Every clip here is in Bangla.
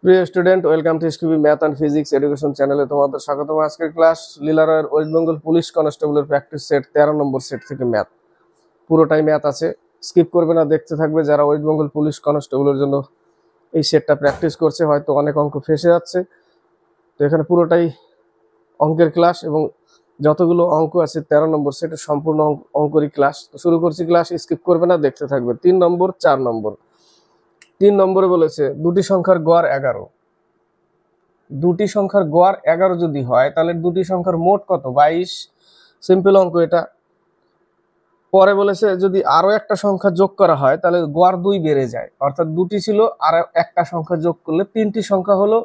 প্রিয় student, welcome to SQB math and physics education চ্যানেলে তোমাদের স্বাগতম। আজকের ক্লাস লীলারয়ের ওয়েস্ট বেঙ্গল পুলিশ কনস্টেবলের প্র্যাকটিস সেট 13 নম্বর সেট থেকে ম্যাথ। পুরোটাই ম্যাথ আছে, স্কিপ করবে না, দেখতে থাকবে। যারা ওয়েস্ট বেঙ্গল পুলিশ কনস্টেবলের জন্য এই সেটটা প্র্যাকটিস করছে, হয়তো অনেক অঙ্ক ফেসে যাচ্ছে, তো এখানে পুরোটাই অঙ্কের ক্লাস এবং যতগুলো অঙ্ক আছে 13 নম্বর সেটের সম্পূর্ণ অঙ্করই ক্লাস। তো শুরু করছি ক্লাস, স্কিপ করবে না, দেখতে থাকবে। 3 নম্বর 4 নম্বর। 3 নম্বরে বলেছে দুটি সংখ্যার গড় 11। দুটি সংখ্যার গড় 11 যদি হয় তাহলে দুটি সংখ্যার মোট কত? 22। সিম্পল অঙ্ক এটা। পরে বলেছে যদি আরো একটা সংখ্যা যোগ করা হয় তাহলে গড় 2 বেড়ে যায়, অর্থাৎ দুটি ছিল আর একটা সংখ্যা যোগ করলে তিনটি সংখ্যা হলো,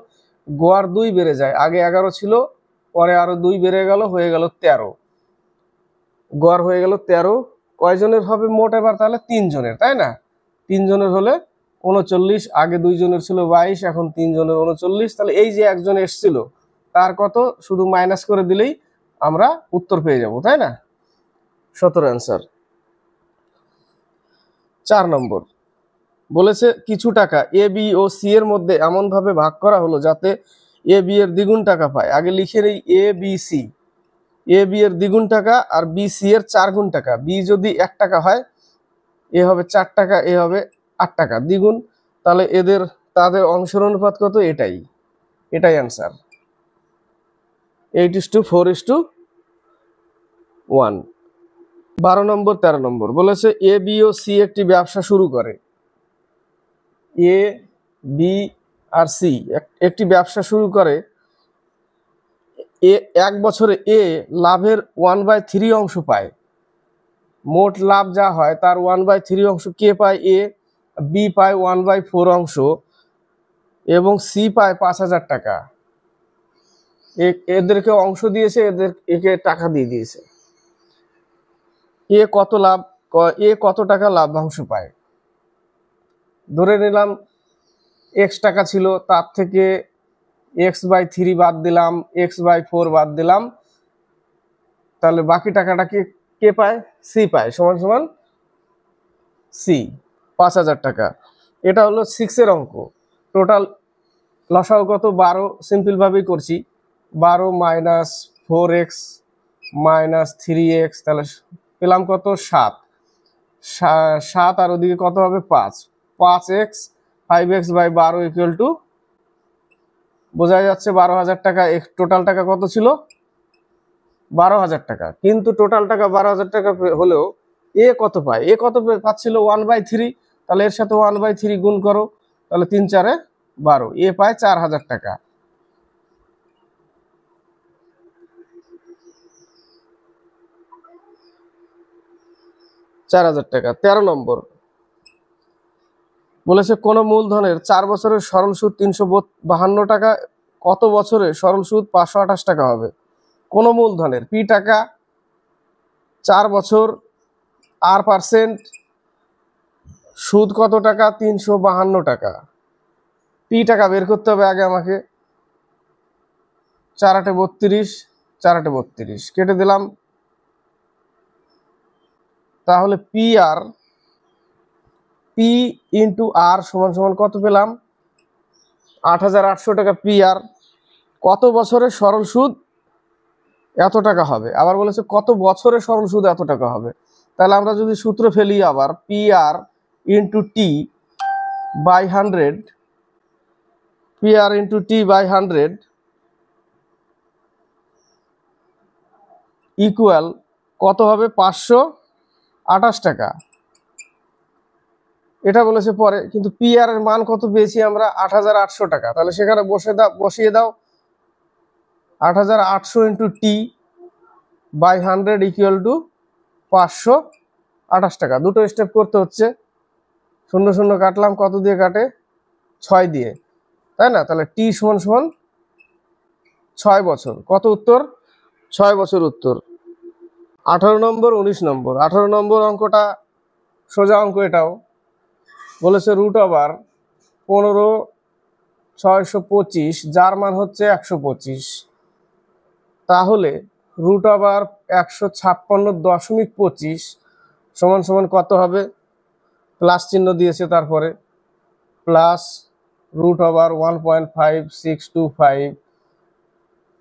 গড় 2 বেড়ে যায়। আগে 11 ছিল, পরে আরো 2 বেড়ে গেল, হয়ে গেল 13। গড় হয়ে গেল 13। কয়জনের হবে মোট এবার? তাহলে 3 জনের, তাই না? 3 জনের হলে 39। আগে 2 জনের ছিল 22, এখন 3 জনের 39। তাহলে এই যে একজন এসছিল তার কত, শুধু মাইনাস করে দিলেই আমরা উত্তর পেয়ে যাব, তাই না? 17 অ্যান্সার। 4 নম্বর বলেছে কিছু টাকা এ বি ও সি এর মধ্যে এমন ভাবে ভাগ করা হলো যাতে এ বি এর দ্বিগুণ টাকা পায়। আগে লিখে নেই A B C. A B এর দ্বিগুণ টাকা আর বি সি এর 4 গুণ টাকা। বি যদি 1 টাকা হয়, এ হবে 4 টাকা, এ হবে 8 টাকা, দ্বিগুণ। তাহলে তাদের অংশের অনুপাত কত? এটাই অ্যান্সার। 8:4:1। 12 নম্বর 13 নম্বর বলেছে এ বি ও সি একটি ব্যবসা শুরু করে। এ বি আর সি একটি ব্যবসা শুরু করে। এক বছরে এ লাভের 1/3 অংশ পায়। মোট লাভ যা হয় তার 1/3 অংশ কে পায়? এ। বি পায় 1/4 অংশ এবং সি পায় 5,000 টাকা। এদেরকে অংশ দিয়েছে, একে টাকা দিয়ে দিয়েছে। এ কত টাকা লাভ্যাংশ পায়? ধরে নিলাম এক্স টাকা ছিল, তার থেকে x/3 বাদ দিলাম, x/4 বাদ দিলাম, তাহলে বাকি টাকাটা কে পায়? সি পায়, সমান সমান সি, 5,000 টাকা। এটা হলো 6 এর অঙ্ক। টোটাল লসাগু কত? 12। সিম্পল ভাবেই করছি, 12 মাইনাস 4x মাইনাস 3x, তাহলে পেলাম কত? 7। 7 আর ওদিকে কত হবে? 5। 5x 5x/12 ইকুয়াল টু, বোঝা যাচ্ছে 12,000 টাকা। টোটাল টাকা কত ছিল? 12,000 টাকা। কিন্তু টোটাল টাকা 12,000 টাকা হলেও এ কত পায়? এ কত পাচ্ছিল? 1/3। তাহলে এর সাথে 1/3 গুণ করো, তাহলে 3 4 12। এ পায় 4,000 টাকা। টাকা। 13 নম্বর বলেছে কোন মূলধনের 4 বছরের সরল সুদ 352 টাকা, কত বছরে সরল সুদ 528 টাকা হবে? কোন মূলধনের পি টাকা, 4 বছর, আর পার্সেন্ট, সুদ কত টাকা? 352 টাকা। পি টাকা বের করতে হবে আগে আমাকে। 4 8 32, 4 8 32 কেটে দিলাম। তাহলে পি ইন্টু আর সমান সমান কত পেলাম? 8,800 টাকা পি আর। কত বছরের সরল সুদ এত টাকা হবে? আবার বলেছে কত বছরের সরল সুদ এত টাকা হবে। তাহলে আমরা যদি সূত্র ফেলি আবার, P R into T by 100, P R into T by 100 equal কত হবে? 528 টাকা। এটা বলেছে পরে, কিন্তু পি আর এর মান কত পেয়েছি আমরা? 8,800 টাকা। তাহলে সেখানে বসিয়ে দাও 8,800 into T by 100 equal to 528 টাকা। দুটো স্টেপ করতে হচ্ছে। 0 0 কাটলাম, কত দিয়ে কাটে? 6 দিয়ে, তাই না? তাহলে টি সমান সমান 6 বছর। কত উত্তর? 6 বছর উত্তর। 18 নম্বর 19 নম্বর। 18 নম্বর অঙ্কটা সোজা অঙ্ক। এটাও বলেছে রুট ওভার 15,625 যার মান হচ্ছে 125, তাহলে রুট ওভার 156.25 সমান সমান কত হবে? প্লাস চিহ্ন দিয়েছে, তারপরে plus root over 1.5625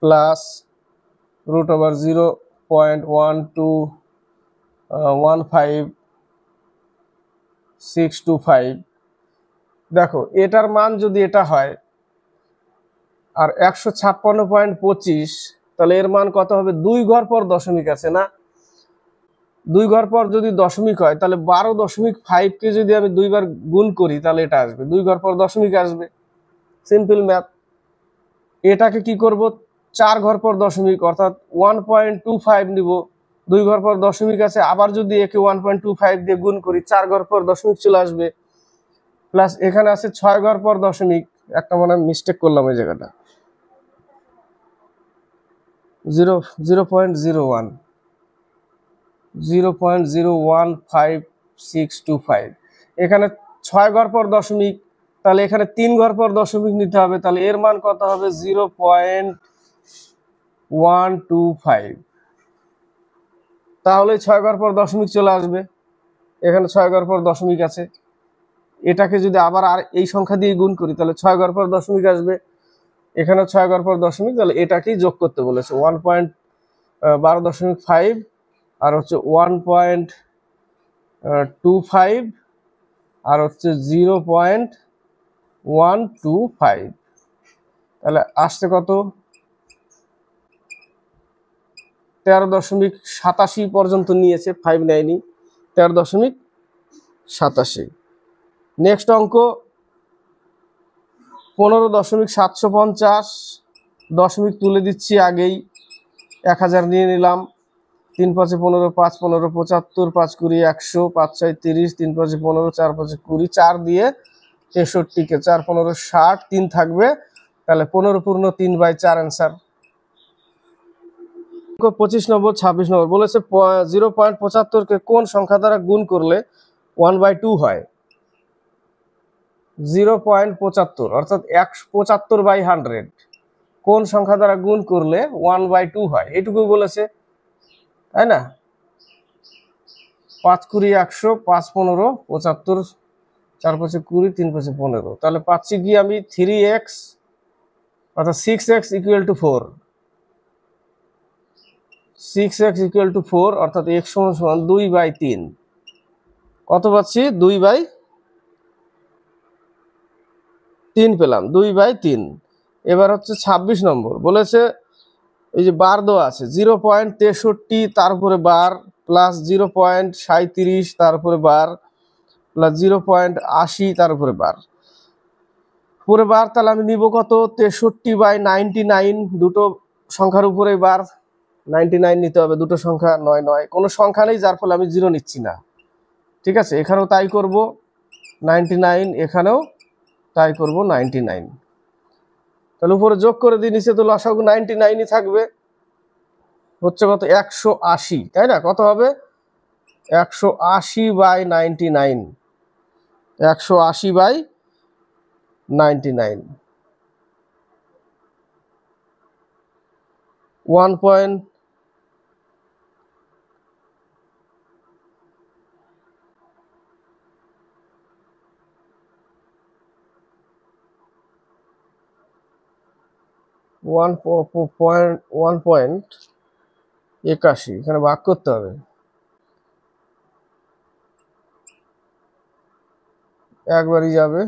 plus root over 0.1215625। দেখো এটার মান যদি এটা হয় আর 156.25, তাহলে এর মান কত হবে? 2 ঘর পর দশমিক আছে না, 2 ঘর পর যদি দশমিক হয় তাহলে 12.5কে যদি আমি 2 বার গুণ করি তাহলে এটা আসবে, 2 ঘর পর দশমিক আসবে। Simple math. এটাকে কি করব? 4 ঘর পর দশমিক অর্থাৎ 1.25 নিব, 2 ঘর পর দশমিক আছে, আবার যদি একে 1.25 দিয়ে গুণ করি 4 ঘর পর দশমিক চলে আসবে। প্লাস এখানে আছে 6 ঘর পর দশমিক, একটা মনে মিস্টেক করলাম এই জায়গাটা, 0.0152625। এখানে 6 ঘর পর দশমিক, তাহলে এখানে 3 ঘর পর দশমিক নিতে হবে, তাহলে এর মান কত হবে? 0.125। তাহলে 6 ঘর পর দশমিক চলে আসবে, এখানে 6 ঘর পর দশমিক আছে, এটাকে যদি আবার আর এই সংখ্যা দিয়ে গুণ করি তাহলে 6 ঘর পর দশমিক আসবে, এখানে 6 ঘর পর দশমিক, তাহলে এটাকেই যোগ করতে বলেছে 1.12.5 আর হচ্ছে 1.25 আর হচ্ছে 0.125। তাহলে আসছে কত? 13.87 পর্যন্ত নিয়েছে, 5 নেয়নি, 13.87। নেক্সট অঙ্ক 15.750, দশমিক তুলে দিচ্ছি আগেই, 1000 নিয়ে নিলাম, 3 5 15, 5 15 75, 5 20 100, 5 6 30, 3 5 15, 4 5 20, 4 দিয়ে 63কে 4 15 60, 3 থাকবে, তাহলে 15 পূর্ণ 3/4 অ্যান্সার। 25 নম্বর 26 নম্বর বলেছে 0.75কে কোন সংখ্যা দ্বারা গুণ করলে 1/2 হয়? 0.75 অর্থাৎ 75/100 কোন সংখ্যা দ্বারা গুণ করলে 1/2 হয়, এটুকু বলেছে, তাই না? 5 20 100, 5 15 75, 4 5 20, 3 5 15, তাহলে পাচ্ছি কি আমি 3x অর্থাৎ 6x equal to 4, 6x equal to 4 অর্থাৎ x সমান 2/3। কত পাচ্ছি? 2/3 পেলাম, 2/3। এবার হচ্ছে 26 নম্বর বলেছে এই যে বার দেওয়া আছে 0.63 তার উপরে বার প্লাস 0.37 তার উপরে বার প্লাস 0.80 তার উপরে বার, উপরে বার, তাহলে আমি নিব কত? 63/99, দুটো সংখ্যার উপরে বার, 99 নিতে হবে, দুটো সংখ্যা 9 9, কোনো সংখ্যা নেই যার ফলে আমি 0 নিচ্ছি না, ঠিক আছে? এখানেও তাই করব 99, এখানেও তাই করব 99, তাহলে উপরে যোগ করে দিই, নিচে তো লসাগু 99ই থাকবে, হচ্ছে কত? 180, তাই না? কত হবে? 180/99, 180/99, 1. 1.81, এখানে ভাগ করতে হবে, একবারই যাবে,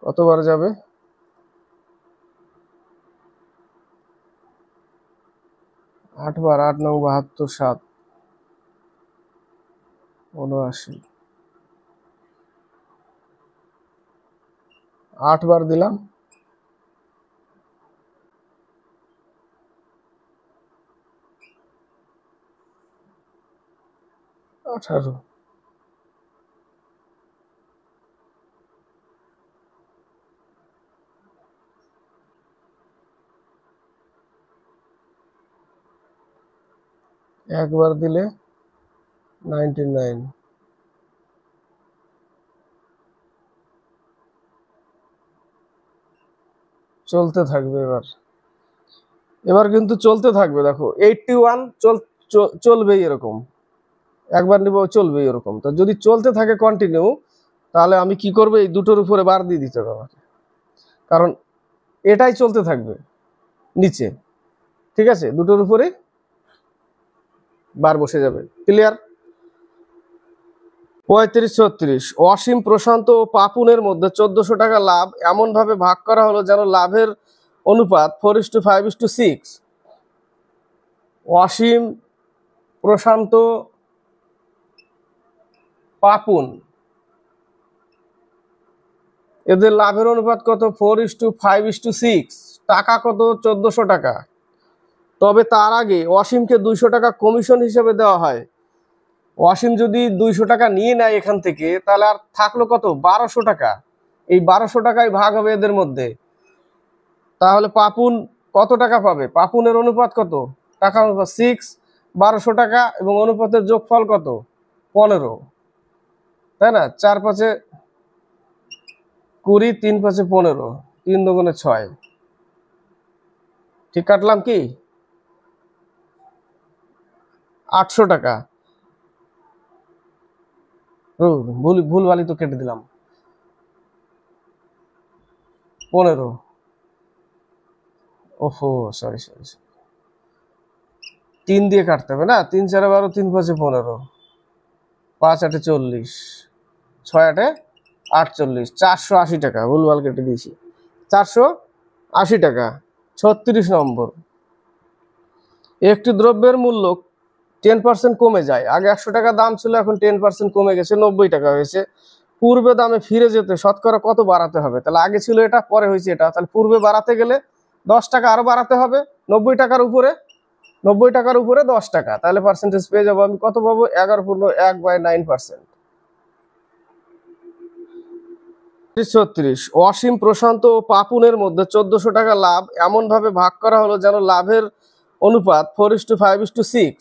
কতবার যাবে? 8 বার, 8 9 72, 7 79, 8 বার দিলাম, 18, একবার দিলে 99, চলতে থাকবে। এবার এবার কিন্তু চলতে থাকবে, দেখো 81 চলবেই এরকম, একবার নিব চলবেই এরকম। তো যদি চলতে থাকে কন্টিনিউ, তাহলে আমি কি করবো, এই দুটোর উপরে বার দিয়ে দিতে হবে আমাকে, কারণ এটাই চলতে থাকবে নিচে। ঠিক আছে, দুটোর উপরে বার বসে যাবে। ক্লিয়ার? 35-36, অসীম, প্রশান্ত ও পাপুনের মধ্যে 1400 টাকা লাভ এমন ভাবে ভাগ করা হলো যেন লাভের অনুপাত 4:5:6। অসীম, প্রশান্ত, পাপুন, এদের লাভের অনুপাত কত? 4:5:6। টাকা কত? 1400 টাকা। তবে তার আগে অসীমকে 200 টাকা কমিশন হিসেবে দেওয়া হয়। অসীম যদি 200 টাকা নিয়ে নেয় এখান থেকে, তাহলে আর থাকলো কত? 1200 টাকা। এই 1200 টাকায় ভাগ হবে এদের মধ্যে। তাহলে পাপুন কত টাকা পাবে? পাপুনের অনুপাত কত? টাকা অনুপাত 6, 1200 টাকা এবং অনুপাতের যোগফল কত? 15, তাই না? 4×5 20, 3×5 15, 3×2 6। ঠিক কাটলাম কি? 800 টাকা। ভুলভালি তো কেটে দিলাম। 15, ওহো সরি, 3 দিয়ে কাটতে হবে না? 3 4 12, 3×5 15, 5×8 40, 6×8 48, 480 টাকা। ভুলভাল কেটে দিয়েছি। 480 টাকা। 36 নম্বর, একটি দ্রব্যের মূল্য 10% কমে যায়। আগে 100 টাকা দাম ছিল, এখন 10% কমে গেছে, 90 টাকা হয়েছে। পূর্বে দামে ফিরে যেতে শতকরা কত বাড়াতে হবে? তাহলে আগে ছিল এটা, পরে হয়েছে এটা। তাহলে পূর্বে বাড়াতে গেলে 10 টাকা আরো বাড়াতে হবে। 90 টাকার উপরে 10 টাকা, তাহলে পার্সেন্টেজ পেয়ে যাবো আমি। কত পাবো? 11/9%। 36, অসীম, প্রশান্ত ও পাপুনের মধ্যে 1400 টাকা লাভ এমন ভাবে ভাগ করা হলো যেন লাভের অনুপাত 4:5:6।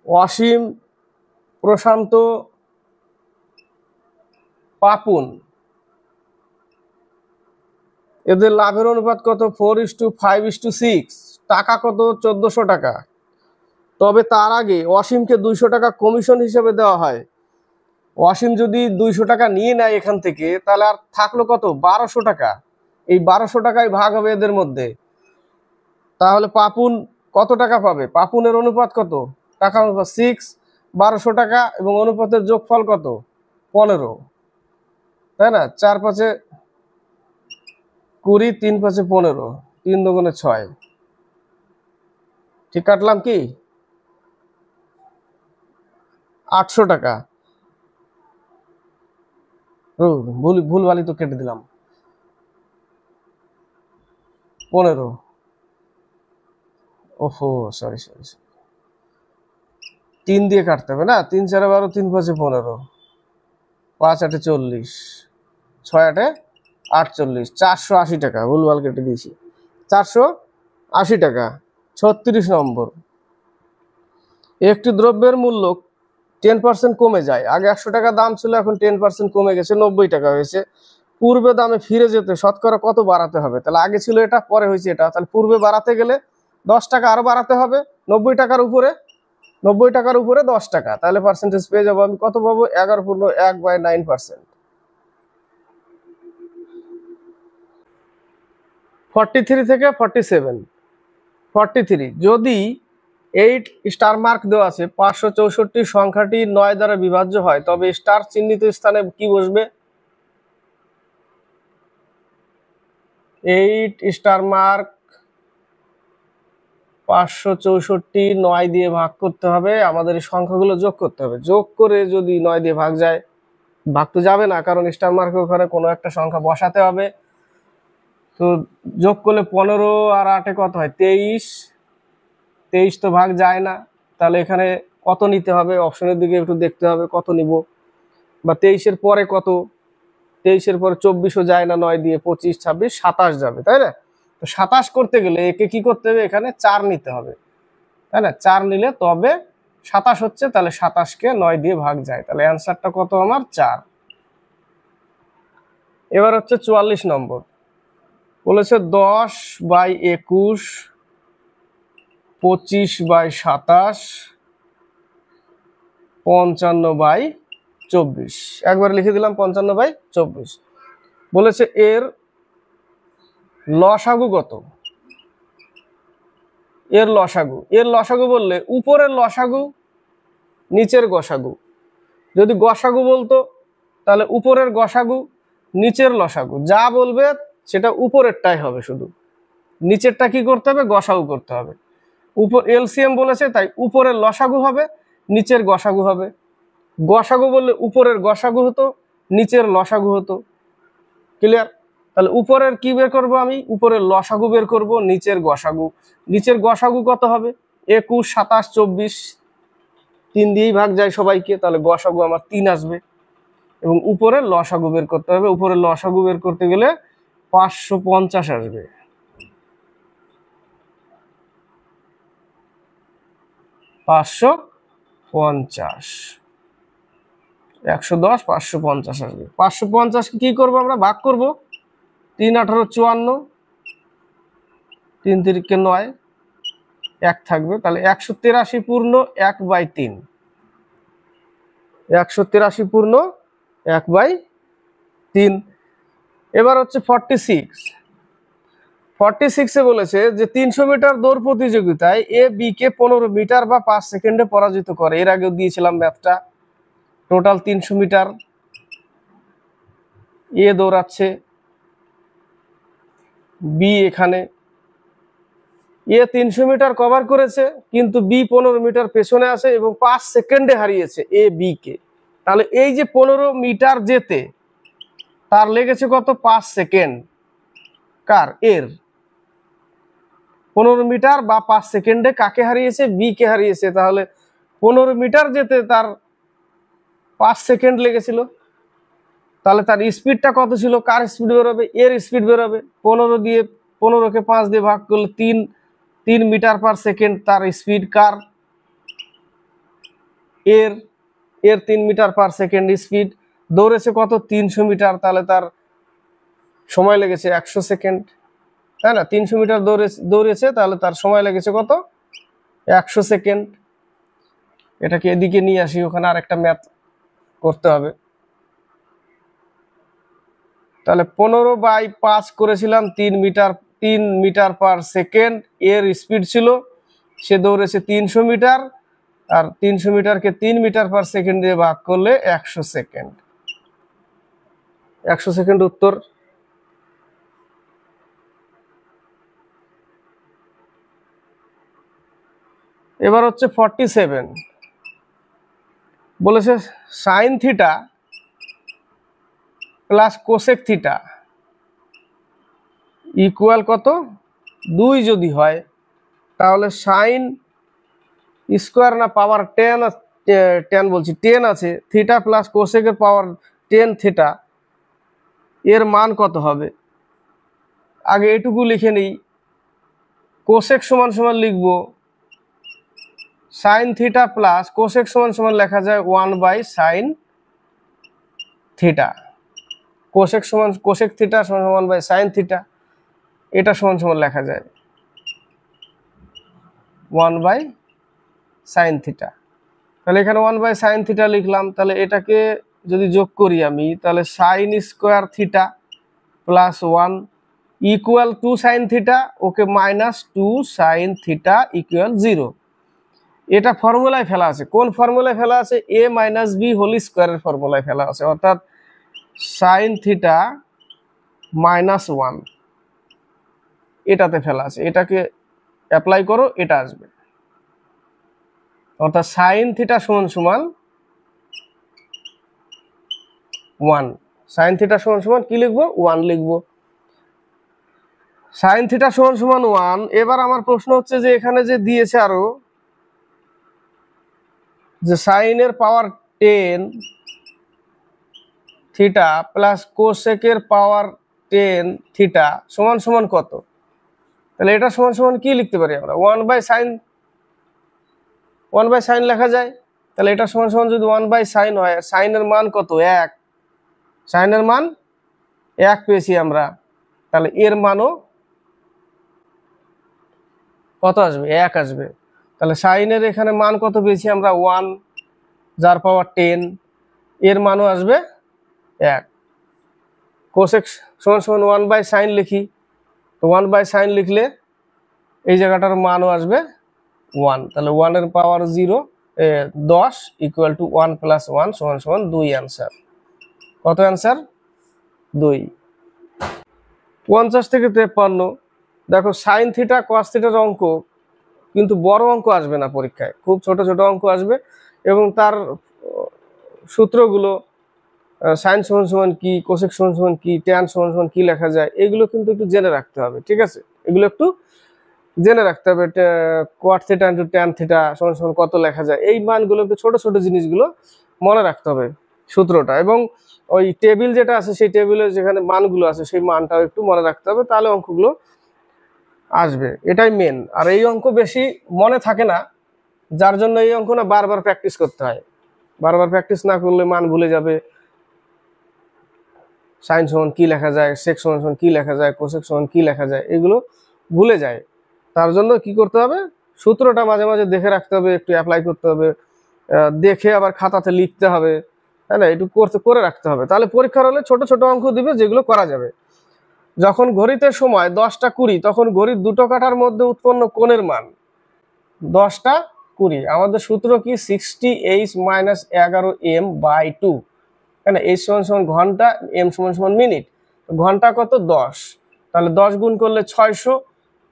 অসীম, প্রশান্ত, পাপুন, এদের লাভের অনুপাত কত? 4:5:6। টাকা কত? 1400 টাকা। তবে তার আগে অসীমকে 200 টাকা কমিশন হিসেবে দেওয়া হয়। অসীম যদি 200 টাকা নিয়ে নেয় এখান থেকে, তাহলে আর থাকলো কত? 1200 টাকা। এই 1200 টাকায় ভাগ হবে এদের মধ্যে। তাহলে পাপুন কত টাকা পাবে? পাপুনের অনুপাত কত? টাকা অনুপাত 6, 1200 টাকা এবং অনুপাতের যোগফল কত? 15, তাই না? 4×5 20, 3×5 15, 3×2 6। ঠিক কাটলাম কি? 800 টাকা। ভুলভালি তো কেটে দিলাম। 15, ওহো সরি, 3 দিয়ে কাটতে হবে না? 3 4 12, 3×5 15, 5×8 40, 6×8 48, 480 টাকা। ভুলভাল কেটে দিয়েছি। 480 টাকা। 36 নম্বর, একটি দ্রব্যের মূল্য 10% কমে যায়। আগে 100 টাকা দাম ছিল, এখন 10% কমে গেছে, 90 টাকা হয়েছে। পূর্বে দামে ফিরে যেতে শতকরা কত বাড়াতে হবে? তাহলে আগে ছিল এটা, পরে হয়েছে এটা। তাহলে পূর্বে বাড়াতে গেলে 10 টাকা আরো বাড়াতে হবে। 90 টাকার উপরে 10 টাকা, তাহলে পার্সেন্টেজ পেয়ে যাবো আমি। কত পাবো? 11/9%। 43 থেকে 47। 43, যদি 8 স্টার মার্ক দেওয়া আছে, 564 সংখ্যাটি 9 দ্বারা বিভাজ্য হয়, তবে স্টার চিহ্নিত স্থানে কি বসবে? 8 স্টার মার্ক, 564 9 দিয়ে ভাগ করতে হবে। আমাদের এই সংখ্যাগুলো যোগ করতে হবে। যোগ করে যদি 9 দিয়ে ভাগ যায়, ভাগ তো যাবে না, কারণ স্টার মার্কের ওখানে কোনো একটা সংখ্যা বসাতে হবে। তো যোগ করলে 15 আর 8 কত হয়? 23। 23 তো ভাগ যায় না, তাহলে এখানে কত নিতে হবে? অপশনের দিকে একটু দেখতে হবে কত নিব। বা 23-এর পরে কত? 23-এর পরে 24ও যায় না 9 দিয়ে, 25, 26, 27 যাবে, তাই না? তো 27 করতে গেলে একে কি করতে হবে? এখানে 4 নিতে হবে, তাই না? 4 নিলে তবে 27 হচ্ছে। তাহলে 27কে 9 দিয়ে ভাগ যায়, তাহলে অ্যান্সারটা কত আমার? 4। এবার হচ্ছে 44 নম্বর, বলেছে 10/21 25/27 55/24 একবার লিখে দিলাম 55/24। বলেছে এর লসাগু কত? এর লসাগু বললে উপরের লসাগু নিচের গসাগু। যদি গসাগু বলতো তাহলে উপরের গসাগু নিচের লসাগু, যা বলবে সেটা উপরেরটাই হবে, শুধু নিচেরটা কি করতে হবে? গসাগু করতে হবে। উপর এলসিএম বলেছে তাই উপরের লসাগু হবে, নিচের গসাগু হবে। গসাগু বললে উপরের গসাগু হতো, নিচের লসাগু হতো। ক্লিয়ার? তাহলে উপরের কি বের করব আমি? উপরের লসাগু বের করব, নিচের গসাগু। নিচের গসাগু কত হবে? 21 27 24, 3 দিয়েই ভাগ যায় সবাইকে, তাহলে গসাগু আমার 3 আসবে। এবং উপরের লসাগু বের করতে হবে। উপরের লসাগু বের করতে গেলে 550 আসবে। 550, 110 550 আসবে। 550 কি করব আমরা? ভাগ করব। 3 18 54, 3 3 9, 1 থাকবে, তাহলে 183 পূর্ণ 1/3। 183 পূর্ণ 1/3। এবার হচ্ছে 46 বলেছে যে 300 মিটার দৌড় প্রতিযোগিতায় এ বি কে 15 মিটার বা 5 সেকেন্ডে পরাজিত করে। এর আগেও দিয়েছিলাম ম্যাথটা। টোটাল 300 মিটার এ দৌড়াচ্ছে, বি এখানে। এ 300 মিটার কভার করেছে, কিন্তু বি 15 মিটার পেছনে আছে এবং 5 সেকেন্ডে হারিয়েছে এ বি কে। তাহলে এই যে 15 মিটার যেতে তার লেগেছে কত? 5 সেকেন্ড। কার? এর। 15 মিটার বা 5 সেকেন্ডে কাকে হারিয়েছে? বি কে হারিয়েছে। তাহলে 15 মিটার যেতে তার 5 সেকেন্ড লেগেছিল। তাহলে তার স্পিডটা কত ছিল? কার স্পিড বেরোবে? এর স্পিড বেরোবে। 15কে 5 দিয়ে ভাগ করলে 3 মিটার পার সেকেন্ড তার স্পিড। কার? এর। 3 মিটার পার সেকেন্ড স্পিড। দৌড়েছে কত? 300 মিটার। তাহলে তার সময় লেগেছে 100 সেকেন্ড, তাই না? 300 মিটার দৌড়েছে, তাহলে তার সময় লেগেছে কত? 100 সেকেন্ড। এটাকে এদিকে নিয়ে আসি, ওখানে আরেকটা ম্যাথ করতে হবে। তাহলে 15/5 করেছিলাম, 3 মিটার পার সেকেন্ড এর স্পিড ছিল। সে দৌড়েছে 300 মিটার, আর 300 মিটারকে 3 মিটার পার সেকেন্ড দিয়ে ভাগ করলে 100 সেকেন্ড। 100 সেকেন্ড উত্তর। এবার হচ্ছে 47 বলেছে sine theta plus cosec theta equal কত? 2 যদি হয় তাহলে সাইন স্কোয়ার না পাওয়ার 10 বলছি 10 আছে, থিটা প্লাস কোসেকের পাওয়ার 10 থিটা, এর মান কত হবে? আগে এটুকু লিখে নিই। কোসেক সমান সমান লিখবো সাইন থিটা প্লাস কোসেক সমান সমান লেখা যায় 1/sin থিটা। কোসেক থিটা সমান সমান বাই সাইন থিটা, এটা সমান সমান লেখা যায় 1/sin থিটা। তাহলে এখানে 1/sin থিটা লিখলাম। তাহলে এটাকে যদি যোগ করি আমি, তাহলে sine square theta plus 1 equal 2 sine theta, ওকে মাইনাস 2 সাইন থিটা ইকুয়াল 0। এটা ফর্মুলায় ফেলা আছে। কোন ফর্মুলায় ফেলা আছে? a মাইনাস বি হোল স্কোয়ারের ফর্মুলায় ফেলা আছে, অর্থাৎ সাইন থিটা মাইনাস 1 এটাতে ফেলা আছে। এটাকে অ্যাপ্লাই করো, এটা আসবে। অর্থাৎ সাইন থিটা সমান সমান 1। সাইন থিটা সমান সমান কি লিখবো? 1 লিখবো। সাইন থিটা সমান সমান 1। এবার আমার প্রশ্ন হচ্ছে যে এখানে যে দিয়েছে আরো যে সাইনের পাওয়ার 10 থিটা প্লাস কোসেকের পাওয়ার 10 থিটা সমান সমান কত? তাহলে এটা সমান সমান কি লিখতে পারি আমরা? 1/sin লেখা যায়। তাহলে এটা সমান সমান যদি 1/sin হয়, সাইনের মান কত? 1। সাইনের মান 1 পেয়েছি আমরা। তাহলে এর মানও কত আসবে? 1 আসবে। তাহলে সাইনের এখানে মান কত পেয়েছি আমরা? 1, যার পাওয়ার 10, এর মানও আসবে 1। কোসেক সমান সমান 1/sin লিখি, তো 1/sin লিখলে এই জায়গাটার মানও আসবে 1। তাহলে 1 এর পাওয়ার 0 10 ইকুয়াল টু 1 + 1 সমান সমান 2 অ্যান্সার। কত অ্যান্সার? 2। 50 থেকে 53। দেখো সাইন থিটা কস থিটার অঙ্ক কিন্তু বড় অঙ্ক আসবে না পরীক্ষায়, খুব ছোট ছোট অঙ্ক আসবে এবং তার সূত্রগুলো সাইন সমান সমান কি, কোসেক সমান সমান কি, ট্যান সমান সমান কি লেখা যায়, এগুলো কিন্তু একটু জেনে রাখতে হবে। ঠিক আছে, এগুলো একটু জেনে রাখতে হবে। কোয়াট থিটা ইন্টু ট্যান থিটা সমান সমান কত লেখা যায়, এই মানগুলো একটু ছোট ছোট জিনিসগুলো মনে রাখতে হবে, সূত্রটা। এবং ওই টেবিল যেটা আছে সেই টেবিলে যেখানে মানগুলো আছে সেই মানটাও একটু মনে রাখতে হবে, তাহলে অঙ্কগুলো আসবে। এটাই মেন। আর এই অঙ্ক বেশি মনে থাকে না, যার জন্য এই অঙ্ক না বারবার প্র্যাকটিস করতে হয়। বারবার প্র্যাকটিস না করলে মান ভুলে যাবে। সাইন সমান কি লেখা যায়, সেক সমান সমান কি লেখা যায়, কোসেক সমান কি লেখা যায়, এগুলো ভুলে যায়। তার জন্য কি করতে হবে? সূত্রটা মাঝে মাঝে দেখে রাখতে হবে, একটু অ্যাপ্লাই করতে হবে, দেখে আবার খাতাতে লিখতে হবে, তাই না? একটু করে রাখতে হবে। তাহলে পরীক্ষার হলে ছোট ছোট অঙ্ক দিবে যেগুলো করা যাবে। যখন ঘড়িতে সময় 10টা 20, তখন ঘড়ির দুটো কাঁটার মধ্যে উৎপন্ন কোণের মান 10টা 20। আমাদের সূত্র কি? 60h - 11m/2। কেন? h সমান সমান ঘন্টা, m সমান সমান মিনিট। ঘন্টা কত? 10। তাহলে 10 গুণ করলে 600,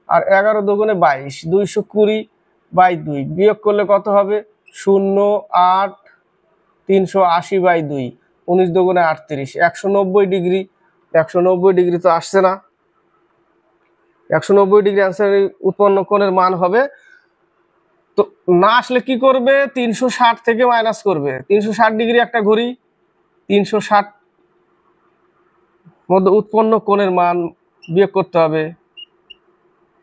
আর 11 দুগুণে 22, 220/2। বিয়োগ করলে কত হবে? 0, 8, 380/2, 19 দুগুণে 38, 190 ডিগ্রি। 190 ডিগ্রি তো আসছে না। 190 ডিগ্রি অ্যান্সার উৎপন্ন কোণের মান হবে। তো না আসলে কি করবে? 360 থেকে মাইনাস করবে। 360 ডিগ্রি একটা ঘড়ি, 360 মধ্যে উৎপন্ন কোণের মান বিয়োগ করতে হবে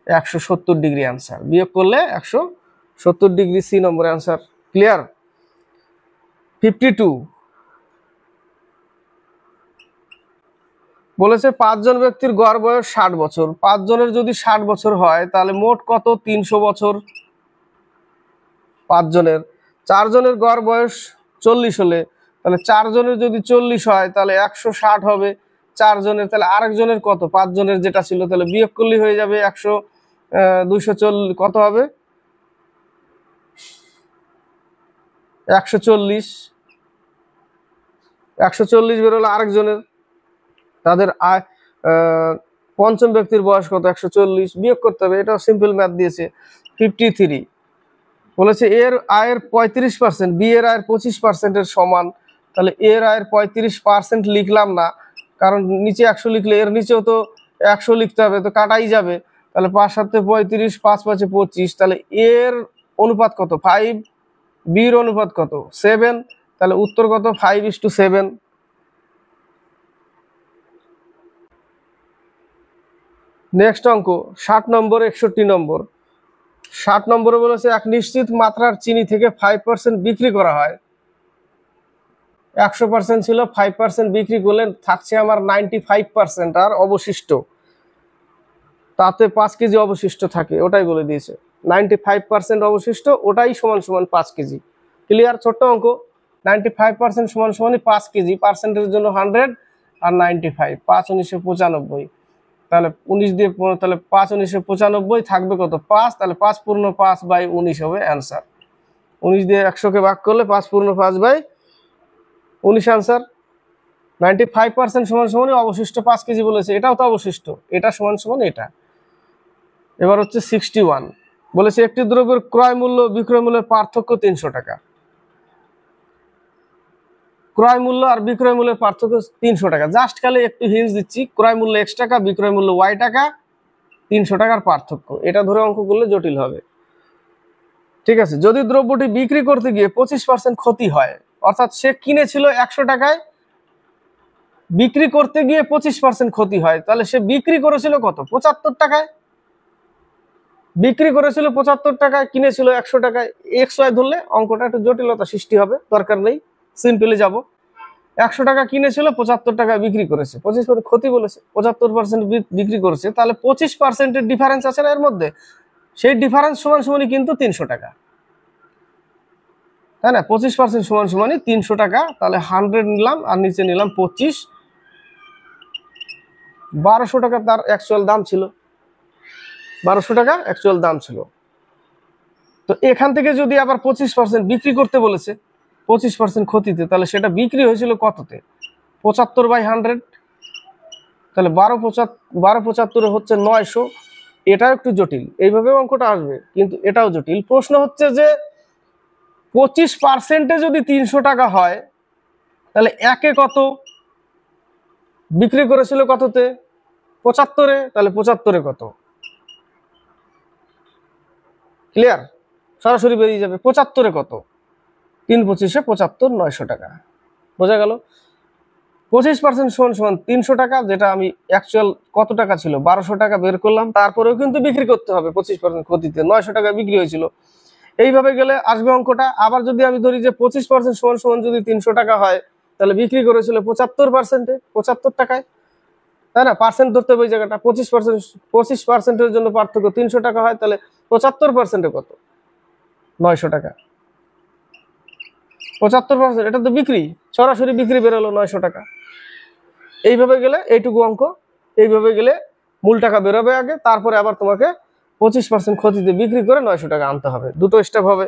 170 ডিগ্রি। অ্যান্সার বিয়োগ করলে 170 ডিগ্রি, সি নম্বর অ্যান্সার। ক্লিয়ার? 52 বলেছে 5 জন ব্যক্তির গড় বয়স 60 বছর। 5 জনের যদি 60 বছর হয় তাহলে মোট কত? 300 বছর 5 জনের। 4 জনের গড় বয়স 40 হলে, তাহলে 4 জনের যদি 40 হয় তাহলে 160 হবে 4 জনের। তাহলে আরেকজনের কত? 5 জনের যেটা ছিল, তাহলে বিয়োগ করলেই হয়ে যাবে 240। কত হবে? 140। 140 বেরোলো আরেকজনের। তাদের পঞ্চম ব্যক্তির বয়স কত? 140। বিয়োগ করতে হবে, এটা সিম্পল ম্যাথ দিয়েছে। 53 বলেছে এর আয়ের 35%, বি এর আয়ের 25%-এর সমান। তাহলে এর আয়ের 35% লিখলাম না, কারণ নিচে 100 লিখলে এর নিচেও তো 100 লিখতে হবে, তো কাটাই যাবে। তাহলে 5 × 7 = 35, 5 × 5 = 25। তাহলে এর অনুপাত কত? 5। বির অনুপাত কত? 7। তাহলে উত্তর কত? 5:7। নেক্সট অঙ্ক 60 নম্বর, 61 নম্বর। 60 নম্বরে বলেছে এক নিশ্চিত মাত্রার চিনি থেকে 5% বিক্রি করা হয়। 100% ছিল, 5% বিক্রি করলে থাকছে আমার 95% আর অবশিষ্ট। তাতে 5 কেজি অবশিষ্ট থাকে, ওটাই বলে দিয়েছে। 95% অবশিষ্ট, ওটাই সমান সমান 5 কেজি। ক্লিয়ার? ছোট্ট অঙ্ক। 95% সমান সমানই 5 কেজি। পার্সেন্টের জন্য 100 আর 95, 5 × 9 = 95। তাহলে 19 দিয়ে, তাহলে 5 × 9 = 95, থাকবে কত? 5। তাহলে 5 পূর্ণ 5/19 হবে অ্যান্সার। 19 দিয়ে 100-কে ভাগ করলে 5 পূর্ণ 5/19 অ্যান্সার। 95% সমান সমানই অবশিষ্ট 5 কেজি বলেছে, এটাও তো অবশিষ্ট, এটা সমান সমান এটা। এবার হচ্ছে 61 বলেছে একটি দ্রব্যের ক্রয় মূল্য বিক্রয় মূল্যের পার্থক্য 300 টাকা। ক্রয় মূল্য আর বিক্রয় মূল্যের পার্থক্য 300 টাকা। জাস্ট খালি একটু হিন্স দিচ্ছি, ক্রয় মূল্য X টাকা, বিক্রয় মূল্য Y টাকা, 300 টাকার পার্থক্য। এটা ধরে অঙ্ক করলে জটিল হবে। ঠিক আছে? যদি দ্রব্যটি বিক্রি করতে গিয়ে 25% ক্ষতি হয়, অর্থাৎ সে কিনেছিল 100 টাকায়, বিক্রি করতে গিয়ে 25% ক্ষতি হয়, তাহলে সে বিক্রি করেছিল কত? 75 টাকায়। বিক্রি করেছিল 75 টাকায়, কিনেছিল 100 টাকায়। XY ধরলে অঙ্কটা একটু জটিলতা সৃষ্টি হবে, দরকার নেই, সিম্পলি যাব। 100 টাকা কিনেছিল, 75 টাকা বিক্রি করেছে, 25% ক্ষতি বলেছে, 75% বিক্রি করেছে, তাহলে 25%-এর ডিফারেন্স আছে না এর মধ্যে, সেই ডিফারেন্স সমান সমানই কিন্তু 300 টাকা, তাই না? 25% সমান সমানই 300 টাকা। তাহলে 100 নিলাম আর নিচে নিলাম 25, 1200 টাকা তার অ্যাকচুয়াল দাম ছিল, 1200 টাকা অ্যাকচুয়াল দাম ছিল। তো এখান থেকে যদি আবার 25% বিক্রি করতে বলেছে 25% ক্ষতিতে, তাহলে সেটা বিক্রি হয়েছিল কততে? 75/100, তাহলে 12/75 হচ্ছে 900। এটাও একটু জটিল, এইভাবেও অঙ্কটা আসবে, কিন্তু এটাও জটিল। প্রশ্ন হচ্ছে যে 25%-এ যদি 300 টাকা হয়, তাহলে একে কত বিক্রি করেছিল কততে? 75-এ, তাহলে 75-এ কত? ক্লিয়ার? সরাসরি বেরিয়ে যাবে 75-এ কত, 3×25 75, 900 টাকা। বোঝা গেল? 25% সমান সমান 300 টাকা, যেটা আমি অ্যাকচুয়াল কত টাকা ছিল 1200 টাকা বের করলাম, তারপরেও কিন্তু বিক্রি করতে হবে 25% ক্ষতিতে, 900 টাকা বিক্রি হয়েছিল। এইভাবে গেলে আসবে অঙ্কটা। আবার যদি আমি ধরি যে 25% সমান সমান যদি 300 টাকা হয়, তাহলে বিক্রি করেছিল 75%-এ, 75 টাকায়, তাই না? পার্সেন্ট ধরতে হবে ওই জায়গাটা। 25%-এর জন্য পার্থক্য 300 টাকা হয়, তাহলে 75%-এ কত? 900 টাকা। 75%, এটা তো বিক্রি, সরাসরি বিক্রি বেরোলো 900 টাকা। এইভাবে গেলে এইটুকু অঙ্ক, এইভাবে গেলে মূল টাকা বেরোবে আগে, তারপরে আবার তোমাকে 25% ক্ষতিতে বিক্রি করে 900 টাকা আনতে হবে। দুটো স্টেপ হবে,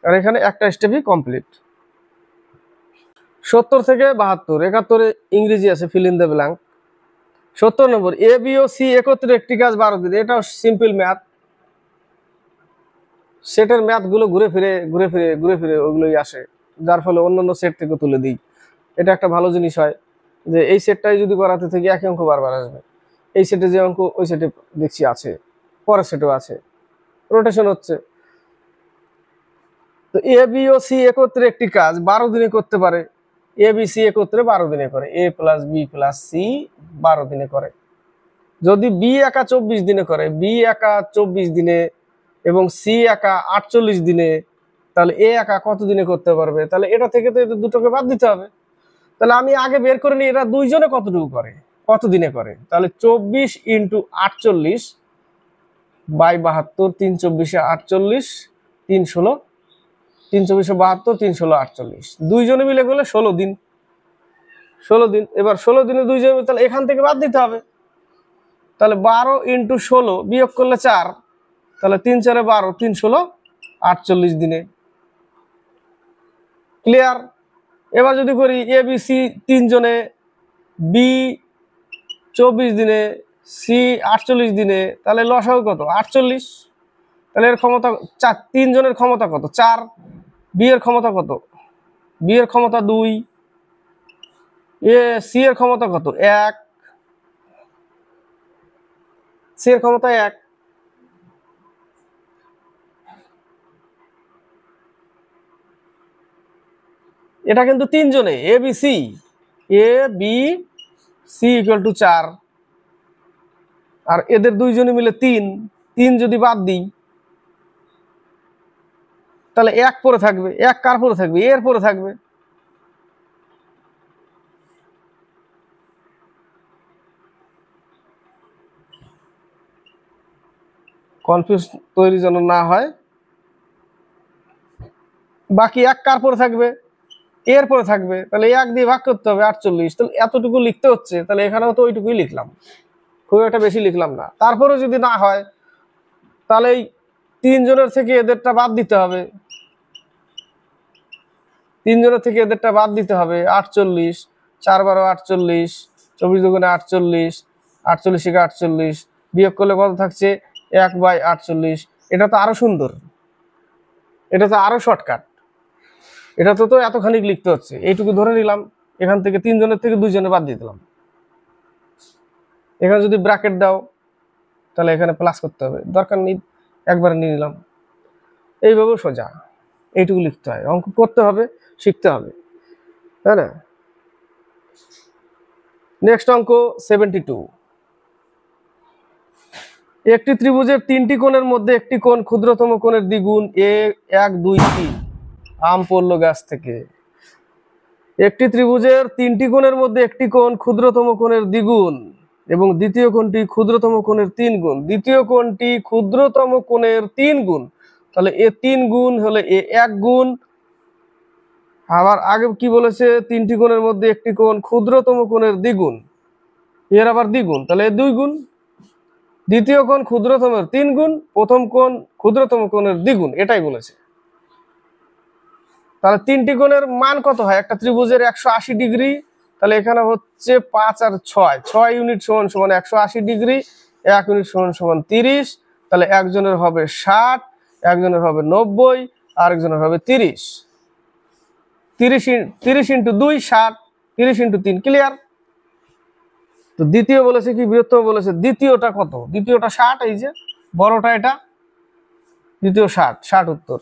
আর এখানে একটা স্টেপই কমপ্লিট। 70 থেকে 72, 71-এ ইংরেজি আছে, fill in the blank. 70 number, A B ও সি একত্রে একটি কাজ 12 দিন। এটাও সিম্পল ম্যাথ, সেটের ম্যাথ গুলো ঘুরে ফিরে ওগুলোই আসে, যার ফলে অন্যান্য সেট থেকে তুলে দিই। এটা একটা ভালো জিনিস হয় যে এই সেটটাই যদি করাতে থাকি একই অঙ্ক বারবার আসবে। এই সেটে যে অঙ্ক ওই সেটে দেখছি আছে, পরের সেটেও আছে, রোটেশন হচ্ছে। তো এ বি ও সি একত্রে একটি কাজ 12 দিনে করতে পারে। এ বি সি একত্রে 12 দিনে করে, এ প্লাস বি প্লাস সি 12 দিনে করে। যদি বি একা 24 দিনে করে, বি একা 24 দিনে এবং সি একা 48 দিনে, তাহলে এ একা কত দিনে করতে পারবে? তাহলে এটা থেকে তো এদের দুটোকে বাদ দিতে হবে। তাহলে আমি আগে বের করে নিই এরা দুইজনে কতটুকু করে, কত দিনে করে। তাহলে 24 × 48 বাই 72, 3×24 = 48, 3×16, 3×24 = 72, 3×16 = 48, দুইজনে মিলে করলে 16 দিন। 16 দিন। এবার 16 দিনে দুইজনে, তাহলে এখান থেকে বাদ দিতে হবে। তাহলে 12 × 16 বিয়োগ করলে 4, তাহলে 3×4 = 12, 3×16 = 48 দিনে। ক্লিয়ার? এবার যদি করি এ বি সি তিনজনে, বি 24 দিনে, সি 48 দিনে, তাহলে লসাগু কত? 48। তাহলে এর ক্ষমতা 4, তিনজনের ক্ষমতা কত? 4। বি এর ক্ষমতা কত? বি এর ক্ষমতা 2। এ সি এর ক্ষমতা কত? 1। সি এর ক্ষমতা 1। এটা কিন্তু তিনজনে, A B C, A B C = 4, আর এদের দুইজনে মিলে 3। 3 যদি বাদ দিই, তাহলে 1 পরে থাকবে। 1 কার পরে থাকবে? এর পরে থাকবে। কনফিউজ তৈরি যেন না হয়। বাকি 1 কার পরে থাকবে? এর পরে থাকবে। তাহলে 1 দিয়ে ভাগ করতে হবে 48। তাহলে এতটুকু লিখতে হচ্ছে, তাহলে এখানেও তো ওইটুকুই লিখলাম, খুব একটা বেশি লিখলাম না। তারপরে যদি না হয়, তাহলে এই তিনজনের থেকে এদেরটা বাদ দিতে হবে। তিনজনের থেকে এদেরটা বাদ দিতে হবে। 48, 4 × 12 = 48, 24 × 2 = 48, 48 × 48 বিয়োগ করলে কত থাকছে? 1/48। এটা তো আরো সুন্দর, এটা তো আরো শর্টকাট। এটা তো এতখানি লিখতে হচ্ছে, এইটুকু ধরে নিলাম। এখান থেকে তিনজনের থেকে দুইজনে বাদ দিয়ে দিলাম। এখানে যদি ব্র্যাকেট দাও, তাহলে এখানে প্লাস করতে হবে, দরকার নেই, একবারে নিয়ে নিলাম। এইভাবে সোজা এইটুকু লিখতে হয়, অঙ্ক করতে হবে, শিখতে হবে, তাই না? নেক্সট অঙ্ক 72। একটি ত্রিভুজের 3টি কোণের মধ্যে একটি কোণ ক্ষুদ্রতম কোণের দ্বিগুণ, এ 1, 2, 3। আম পড়লো গাছ থেকে। একটি ত্রিভুজের তিনটি কোণের মধ্যে একটি কোণ ক্ষুদ্রতম কোণের দ্বিগুণ এবং দ্বিতীয় কোণটি ক্ষুদ্রতম কোণের 3 গুণ। দ্বিতীয় কোণটি ক্ষুদ্রতম কোণের 3 গুণ, তাহলে এ 3 গুণ হলে এ 1 গুণ। আবার আগে কি বলেছে, তিনটি কোণের মধ্যে একটি কোণ ক্ষুদ্রতম কোণের দ্বিগুণ, এর আবার দ্বিগুণ, তাহলে এ 2 গুণ। দ্বিতীয় কোণ ক্ষুদ্রতমের 3 গুণ, প্রথম কোণ ক্ষুদ্রতম কোণের দ্বিগুণ, এটাই বলেছে। তাহলে তিনটি কোণের মান কত হয়? একটা ত্রিভুজের 180 ডিগ্রি, তাহলে এখানে হচ্ছে 5 আর 6 ইউনিট সমান সমান 180 ডিগ্রি, 1 ইউনিট সমান সমান 30, তাহলে একজনের হবে 60, একজনের হবে 90, আরেকজনের হবে 30। 30 ইন্টু 2 60, 30 ইন্টু 3 ক্লিয়ার। তো দ্বিতীয় বলেছে কি বৃহত্তম বলেছে, দ্বিতীয়টা কত? দ্বিতীয়টা 60, এই যে বড়টা এটা, দ্বিতীয় 60 উত্তর।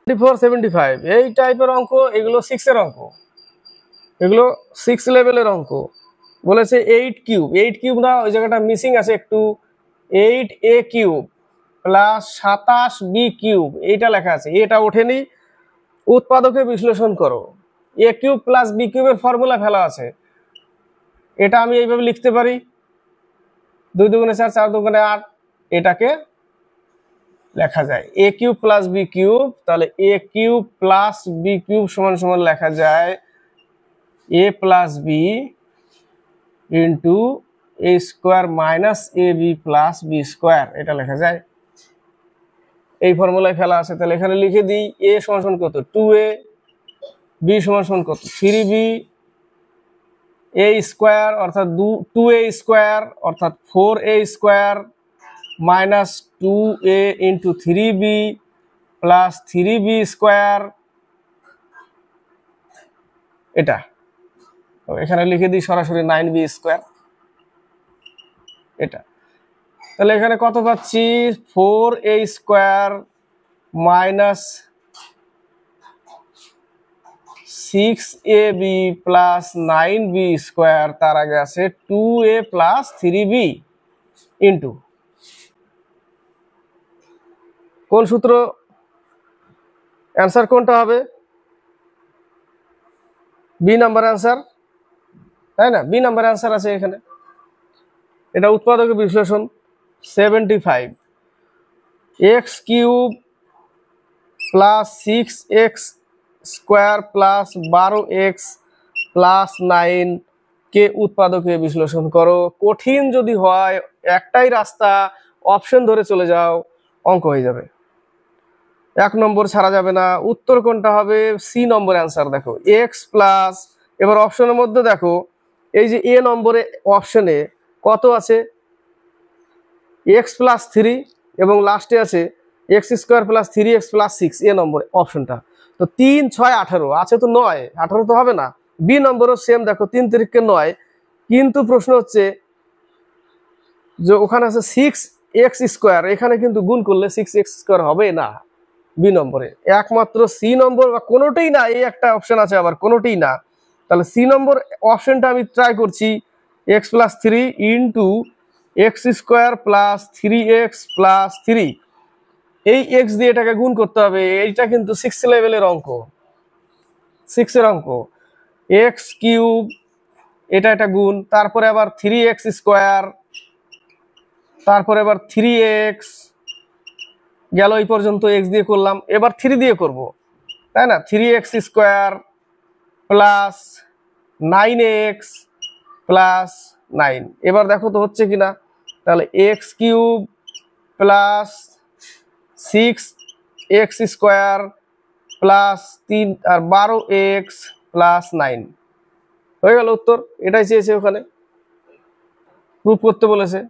7475 এই টাইপের অঙ্ক, এগুলো 6 এর অঙ্ক, এগুলো 6 লেভেলের অঙ্ক। বলেছে 8 কিউব, 8 কিউব না, ওই জায়গাটা মিসিং আছে একটু, 8a cube plus 27b cube, এইটা লেখা আছে, এটা ওঠেনি। উৎপাদকে বিশ্লেষণ করো। a কিউব প্লাস b কিউবের ফর্মুলা ফেলা আছে, এটা আমি এইভাবে লিখতে পারি, 2 দুগুণে 4, 4 দুগুণে 8, এটাকে লেখা যায় a cube plus b cube. তাহলে a cube plus b cube সমান সমান লেখা যায় a plus b into a square minus ab plus b square, এটা লেখা যায়। এই ফর্মুলায় ফেলা আছে, তাহলে এখানে লিখে দিই a সমান সমান কত 2a, b সমান সমান কত 3b, a স্কোয়ার অর্থাৎ 2a স্কোয়ার অর্থাৎ 4a square minus 2a into 3b plus 3b square, এটা এখানে লিখে দিই সরাসরি 9b স্কোয়ার, এটা। তাহলে এখানে কত পাচ্ছি, 4a square minus 6ab plus 9b square, তার আগে আছে 2a প্লাস 3b ইন্টু কোন সূত্র, অ্যান্সার কোনটা হবে? বি নাম্বার অ্যান্সার, তাই না? বি নাম্বার অ্যান্সার আছে এখানে। এটা উৎপাদকের বিশ্লেষণ। 75 x cube plus 6x square plus 12x plus 9 কে উৎপাদকে বিশ্লেষণ করো। কঠিন যদি হয় একটাই রাস্তা, অপশন ধরে চলে যাও, অঙ্ক হয়ে যাবে। 1 নম্বর ছাড়া যাবে না। উত্তর কোনটা হবে? সি নম্বর অ্যান্সার। দেখো x প্লাস, এবার অপশনের মধ্যে দেখো এই যে এ নম্বরে অপশনে কত আছে, x প্লাস 3 এবং লাস্টে আছে x square plus 3x plus 6, এ নম্বরে অপশনটা। তো 3, 6, 18 আছে, তো 9, 18 তো হবে না। বি নম্বরও সেম, দেখো 3 তারিখকে 9, কিন্তু প্রশ্ন হচ্ছে যে ওখানে আছে 6x স্কোয়ার, এখানে কিন্তু গুণ করলে 6x স্কোয়ার হবে না বি নম্বরে, একমাত্র সি নম্বর বা কোনোটাই না, এই একটা অপশন আছে আবার কোনোটাই না। তাহলে সি নম্বর অপশনটা আমি ট্রাই করছি, x plus 3 into x square plus 3x plus 3, এই x দিয়ে এটাকে গুণ করতে হবে। এইটা কিন্তু 6 লেভেলের অঙ্ক, 6 এর অঙ্ক। x কিউব, এটা একটা গুণ, তারপরে আবার 3x স্কোয়ার, তারপরে আবার 3x গেল, এই পর্যন্ত x দিয়ে করলাম, এবার 3 দিয়ে করব, তাই না? 3x square plus 9x plus 9, এবার দেখো তো হচ্ছে কিনা। তাহলে x cube plus 6x square plus 3 আর 12x প্লাস 9 হয়ে গেল উত্তর। এটাই চেয়েছে, ওখানে প্রুফ করতে বলেছে।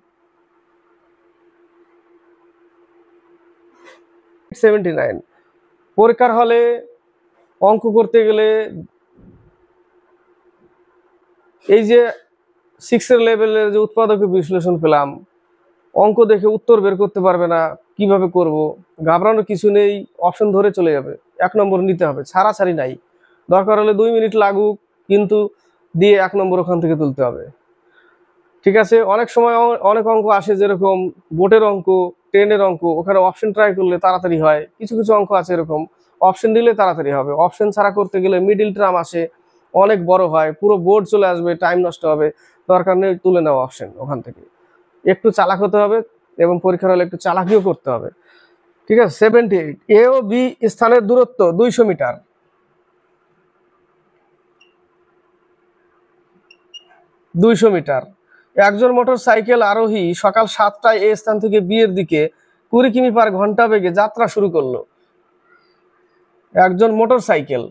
79 পরীক্ষার হলে অঙ্ক করতে গেলে এই যে 6 এর লেভেলের যে উৎপাদকের বিশ্লেষণ পেলাম, অঙ্ক দেখে উত্তর বের করতে পারবে না, কিভাবে করব? ঘাবড়ানোর কিছু নেই, অপশন ধরে চলে যাবে, 1 নম্বর নিতে হবে, ছাড়াছাড়ি নাই। দরকার হলে 2 মিনিট লাগুক, কিন্তু দিয়ে 1 নম্বর ওখান থেকে তুলতে হবে, ঠিক আছে? অনেক সময় অনেক অঙ্ক আসে, যেরকম বোর্ডের অঙ্ক, 10 এর অঙ্ক, ওখানে অপশন ট্রাই করলে তাড়াতাড়ি হয়। কিছু কিছু অঙ্ক আছে এরকম অপশন দিলে তাড়াতাড়ি হবে, অপশন ছাড়া করতে গেলে মিডিল টার্ম আসে, অনেক বড় হয়, পুরো বোর্ড চলে আসবে, টাইম নষ্ট হবে, দরকার নেই, তুলে নেওয়া অপশন ওখান থেকে। একটু চালাক হতে হবে এবং পরীক্ষার হলে একটু চালাকিও করতে হবে। ঠিক আছে। 78, এ ও বি স্থানের দূরত্ব 200 মিটার। 200 মিটার। একজন মোটর সাইকেল আরোহী সকাল 7টায় এ স্থান থেকে বি এর দিকে 20 কিমি পার ঘন্টা বেগে যাত্রা শুরু করলো। একজন মোটর সাইকেল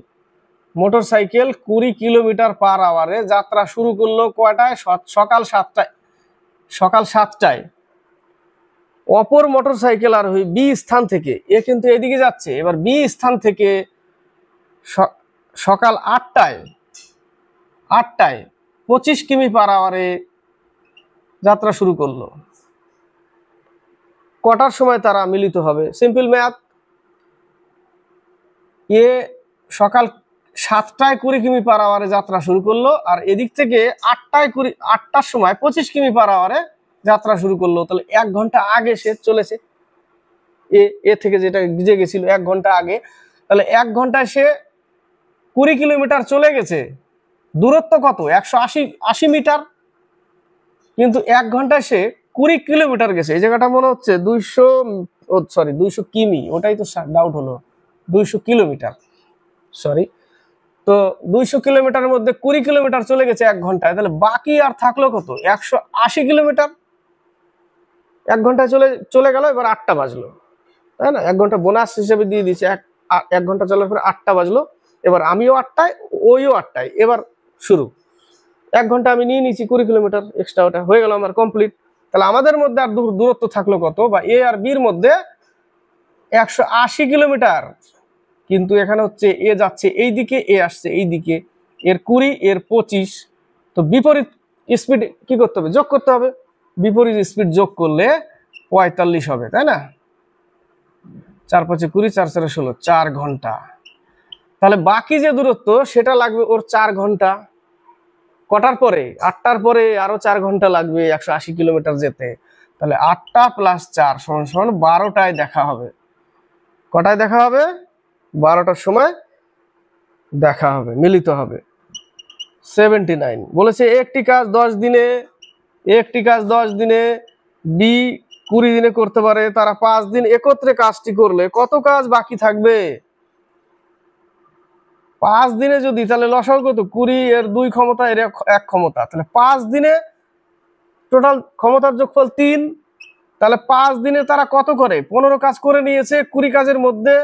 20 কিলোমিটার পার আওয়ারে যাত্রা শুরু করলো কয়টায়? সকাল 7টায়। সকাল 7টায়। অপর মোটর সাইকেল আরোহী বি স্থান থেকে, এ কিন্তু এদিকে যাচ্ছে, এবার বি স্থান থেকে সকাল 8টায় 25 কিমি পার আওয়ারে যাত্রা শুরু করলো। কটার সময় তারা মিলিত হবে? Simple math. এ সকাল 7টায় 20 কিমি পার আওয়ারে যাত্রা শুরু করলো, আর এদিক থেকে 8টার সময় 25 কিমি পার আওয়ারে যাত্রা শুরু করলো। তাহলে 1 ঘন্টা আগে সে চলেছে, এ থেকে যেটা ভিজে গেছিল 1 ঘন্টা আগে। তাহলে 1 ঘন্টায় সে 20 কিলোমিটার চলে গেছে। দূরত্ব কত? 180 মিটার। কিন্তু 1 ঘন্টায় সে 20 কিলোমিটার গেছে। এই জায়গাটা মনে হচ্ছে 200 কিমি, ওটাই তো ডাউট হলো। 200 কিলোমিটার, সরি। তো 200 কিলোমিটারের মধ্যে 20 কিলোমিটার চলে গেছে 1 ঘন্টায়, তাহলে বাকি আর থাকলো কত? 180 কিলোমিটার। 1 ঘন্টায় চলে গেল, এবার 8টা বাজলো, তাই না? 1 ঘন্টা বোনাস হিসেবে দিয়ে দিচ্ছে। 1 ঘন্টা চলার পরে 8টা বাজলো। এবার আমিও 8টায়, ওইও 8টায়, এবার শুরু। 1 ঘন্টা আমি নিয়ে নিচ্ছি, 20 কিলোমিটার এক্সট্রা, ওটা হয়ে গেল আমার কমপ্লিট। তাহলে আমাদের মধ্যে আর দূরত্ব থাকলো কত, বা এ আর বির মধ্যে 180 কিলোমিটার। কিন্তু এখানে হচ্ছে এ যাচ্ছে এই দিকে, এ আসছে এই দিকে, এর 20, এর 25। তো বিপরীত স্পিড কি করতে হবে? যোগ করতে হবে। বিপরীত স্পিড যোগ করলে 45 হবে, তাই না? 4 5 20, 4 4 16, 4 ঘন্টা। তাহলে বাকি যে দূরত্ব সেটা লাগবে ওর 4 ঘন্টা। কটার পরে? 8টার পরে আরো 4 ঘন্টা লাগবে 180 কিলোমিটার যেতে। তাহলে 8টা + 4 = 12টায় দেখা হবে। কটায় দেখা হবে? 12টার সময় দেখা হবে, মিলিত হবে। 79 বলেছে একটি কাজ 10 দিনে, বি 20 দিনে করতে পারে। তারা 5 দিন একত্রে কাজটি করলে কত কাজ বাকি থাকবে? 5 দিনে যদি, তাহলে লসাগু কত? 20, এর 2 ক্ষমতা, এর 1 ক্ষমতা, তাহলে 5 দিনে টোটাল ক্ষমতার যোগফল 3। তাহলে 5 দিনে তারা কত করে? 15 কাজ করে নিয়েছে 20 কাজের মধ্যে।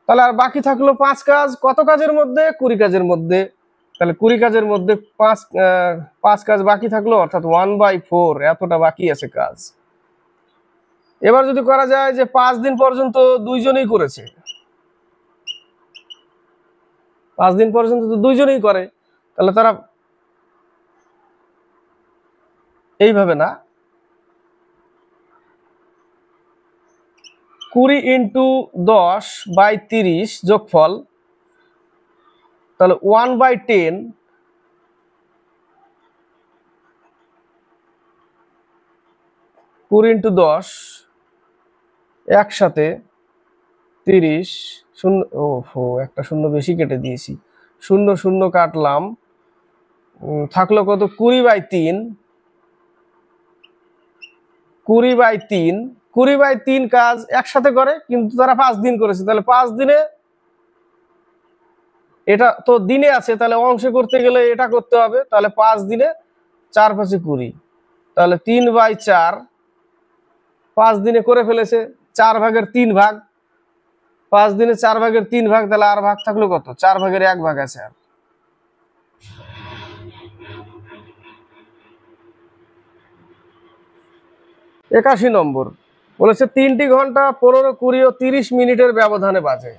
তাহলে আর বাকি থাকলো 5 কাজ। কত কাজের মধ্যে? 20 কাজের মধ্যে। তাহলে 20 কাজের মধ্যে 5 কাজ বাকি থাকলো, অর্থাৎ 1/4, এতটা বাকি আছে কাজ। এবার যদি করা যায় যে 5 দিন পর্যন্ত দুইজনেই করেছে, 5 দিন পর্যন্ত তো দুইজনেই করে, তাহলে তারা এইভাবে না, 20 × 10/30 যোগফল, তাহলে 1/10, 20 × 10 একসাথে 30, শূন্য, ওহো একটা শূন্য বেশি কেটে দিয়েছি, 0 0 কাটলাম, থাকলো কত? 20/3, 20/3, 20/3 কাজ একসাথে করে, কিন্তু তারা 5 দিন করেছে। তাহলে 5 দিনে, এটা তো দিনে আছে, তাহলে অংশে করতে গেলে এটা করতে হবে। তাহলে 5 দিনে 4 5 20, তাহলে 3/4, 5 দিনে করে ফেলেছে, 4 ভাগের 3 ভাগ। 5 দিনে 4 ভাগের 3 ভাগ, তাহলে আর ভাগ থাকলো কত? 4 ভাগের 1 ভাগ আছে। আর 81 নম্বর বলেছে 3টি ঘন্টা 15 20 ও 30 মিনিটের ব্যবধানে বাজে।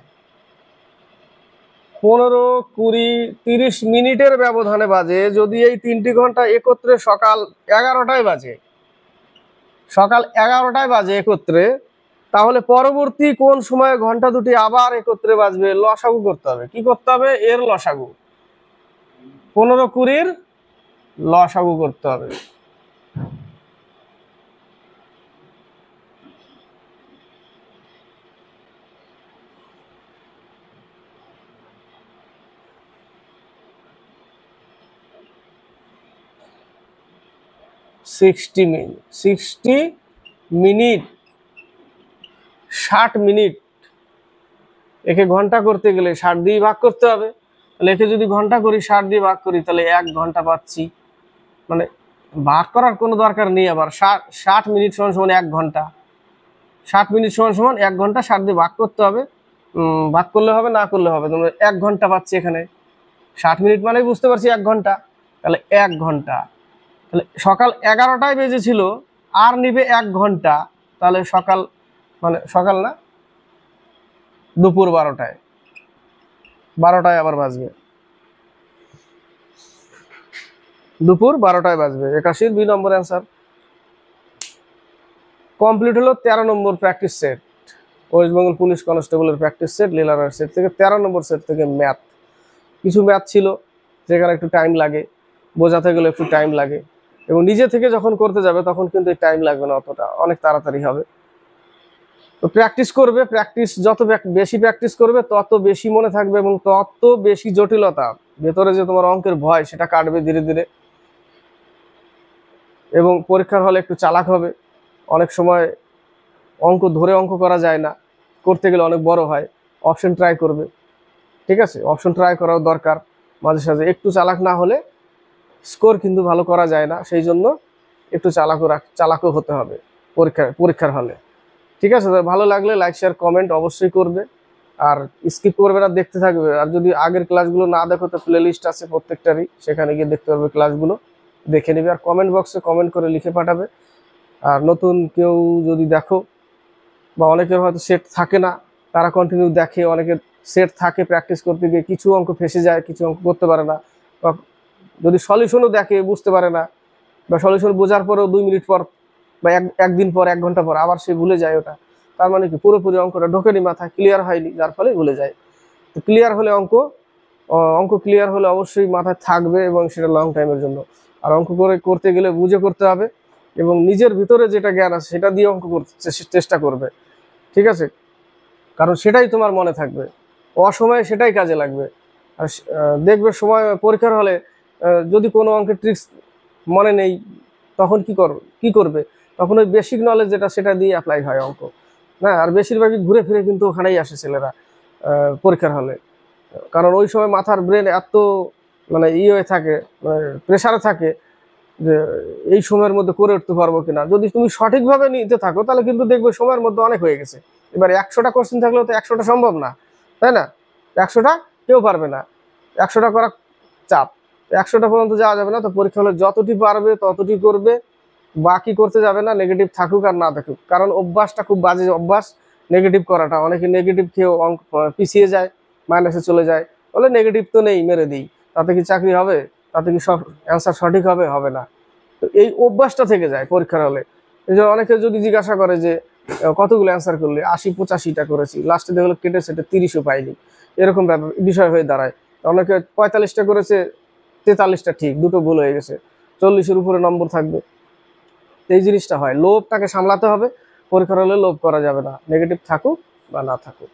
15 20 30 মিনিটের ব্যবধানে বাজে। যদি এই 3টি ঘন্টা একত্রে সকাল 11টায় বাজে, সকাল 11টায় বাজে একত্রে, তাহলে পরবর্তী কোন সময়ে ঘন্টা দুটি আবার একত্রে বাজবে? লসাগু করতে হবে। কি করতে হবে? এর লসাগু, 15 20-র লসাগু করতে হবে। Minute 60 minute. একে ঘন্টা করতে গেলে 60 দিয়ে ভাগ করতে হবে। তাহলে একে যদি ঘন্টা করি 60 দিয়ে ভাগ করি তাহলে 1 ঘন্টা পাচ্ছি। মানে ভাগ করার কোনো দরকার নেই। আবার 60 মিনিট সমান সমান 1 ঘন্টা, 60 মিনিট সমান সমান 1 ঘন্টা, 60 দিয়ে ভাগ করতে হবে। ভাগ করলে হবে, না করলে হবে। তোমরা 1 ঘন্টা পাচ্ছি এখানে। 60 মিনিট মানে বুঝতে পারছি 1 ঘন্টা। তাহলে 1 ঘন্টা, তাহলে সকাল 11টায় বেজেছিল, আর নিবে 1 ঘন্টা। তাহলে সকাল মানে সকাল না, দুপুর 12টায় আবার বাজবে, দুপুর 12টায় বাজবে। 81 বি নম্বর অ্যান্সার। কমপ্লিট হলো 13 number practice set, West Bengal police কনস্টেবলের প্র্যাকটিস সেট, লীলারয়ের সেট থেকে 13 নম্বর সেট থেকে ম্যাথ। কিছু ম্যাথ ছিল যেখানে একটু টাইম লাগে, বোঝাতে গেলে একটু টাইম লাগে, এবং নিজে থেকে যখন করতে যাবে তখন কিন্তু টাইম লাগবে না অতটা, অনেক তাড়াতাড়ি হবে। তো প্র্যাকটিস করবে, যত বেশি প্র্যাকটিস করবে তত বেশি মনে থাকবে এবং তত বেশি জটিলতা, ভেতরে যে তোমার অঙ্কের ভয় সেটা কাটবে ধীরে ধীরে। এবং পরীক্ষার হলে একটু চালাক হবে। অনেক সময় অঙ্ক করা যায় না, করতে গেলে অনেক বড় হয়, অপশন ট্রাই করবে। ঠিক আছে, অপশন ট্রাই করাও দরকার মাঝে সাঝে। একটু চালাক না হলে স্কোর কিন্তু ভালো করা যায় না, সেই জন্য একটু চালাকও হতে হবে পরীক্ষার হলে। ঠিক আছে, ভালো লাগলে লাইক শেয়ার কমেন্ট অবশ্যই করবে, আর স্কিপ করবে না, দেখতে থাকবে। আর যদি আগের ক্লাসগুলো না দেখো তো প্লে লিস্ট আছে প্রত্যেকটারই, সেখানে গিয়ে দেখতে পারবে, ক্লাসগুলো দেখে নিবে। আর কমেন্ট বক্সে কমেন্ট করে লিখে পাঠাবে। আর নতুন কেউ যদি দেখো, বা অনেকের হয়তো সেট থাকে না, তারা কন্টিনিউ দেখে, অনেকের সেট থাকে, প্র্যাকটিস করতে গিয়ে কিছু অঙ্ক ফেসে যায়, কিছু অঙ্ক করতে পারে না, বা যদি সলিউশনও দেখে বুঝতে পারে না, বা সলিউশন বোঝার পরেও 2 মিনিট পর বা একদিন পর 1 ঘন্টা পর আবার সে ভুলে যায় ওটা, তার মানে কি পুরোপুরি অঙ্কটা ঢোকেনি মাথায়, ক্লিয়ার হয়নি, যার ফলে ভুলে যায়। তো ক্লিয়ার হলে অঙ্ক ক্লিয়ার হলে অবশ্যই মাথায় থাকবে, এবং সেটা লং টাইমের জন্য। আর অঙ্ক করতে গেলে বুঝে করতে হবে, এবং নিজের ভিতরে যেটা জ্ঞান আছে সেটা দিয়ে অঙ্ক করতে চেষ্টা করবে। ঠিক আছে, কারণ সেটাই তোমার মনে থাকবে, অসময়ে সেটাই কাজে লাগবে। আর দেখবে সময় পরীক্ষার হলে যদি কোনো অঙ্কের ট্রিক্স মনে নেই, তখন কি করবে, তখন ওই বেসিক নলেজ যেটা সেটা দিয়ে অ্যাপ্লাই হয় অঙ্ক। না, আর বেশিরভাগই ঘুরে ফিরে কিন্তু ওখানেই আসে ছেলেরা পরীক্ষার হলে, কারণ ওই সময় মাথার ব্রেন এত মানে হয়ে থাকে, প্রেসারে থাকে, যে এই সময়ের মধ্যে করে উঠতে পারবো কিনা। যদি তুমি সঠিকভাবে নিতে থাকো তাহলে কিন্তু দেখবে সময়ের মধ্যে অনেক হয়ে গেছে। এবার 100টা কোশ্চেন থাকলেও তো 100টা সম্ভব না, তাই না? 100টা কেউ পারবে না, 100টা করা চাপ, 100টা পর্যন্ত যাওয়া যাবে না। তো পরীক্ষা হলে যতটি পারবে ততটি করবে, বাকি করতে যাবে না, নেগেটিভ থাকুক আর না থাকুক। কারণ অভ্যাসটা খুব বাজে অভ্যাস নেগেটিভ করাটা। অনেকে নেগেটিভ খেয়েও অঙ্ক পিছিয়ে যায়, মাইনাসে চলে যায়, বলে নেগেটিভ তো নেই, মেরে দিই, তাতে কি চাকরি হবে, তাতে কি সব অ্যান্সার সঠিক হবে, হবে না। তো এই অভ্যাসটা থেকে যায় পরীক্ষার হলে। এই যে অনেকে যদি জিজ্ঞাসা করে যে কতগুলো অ্যান্সার করলে, 80-85টা করেছি, লাস্টে দেখলো কেটে সেটা 30ও পাইনি, এরকম বিষয় হয়ে দাঁড়ায়। অনেকে 45টা করেছে, 43টা ঠিক, দুটো ভুল হয়ে গেছে, 40-এর উপরে নম্বর থাকবে। এই জিনিসটা হয়, লোভটাকে সামলাতে হবে। পরীক্ষার হলে লোভ করা যাবে না, নেগেটিভ থাকুক বা না থাকুক।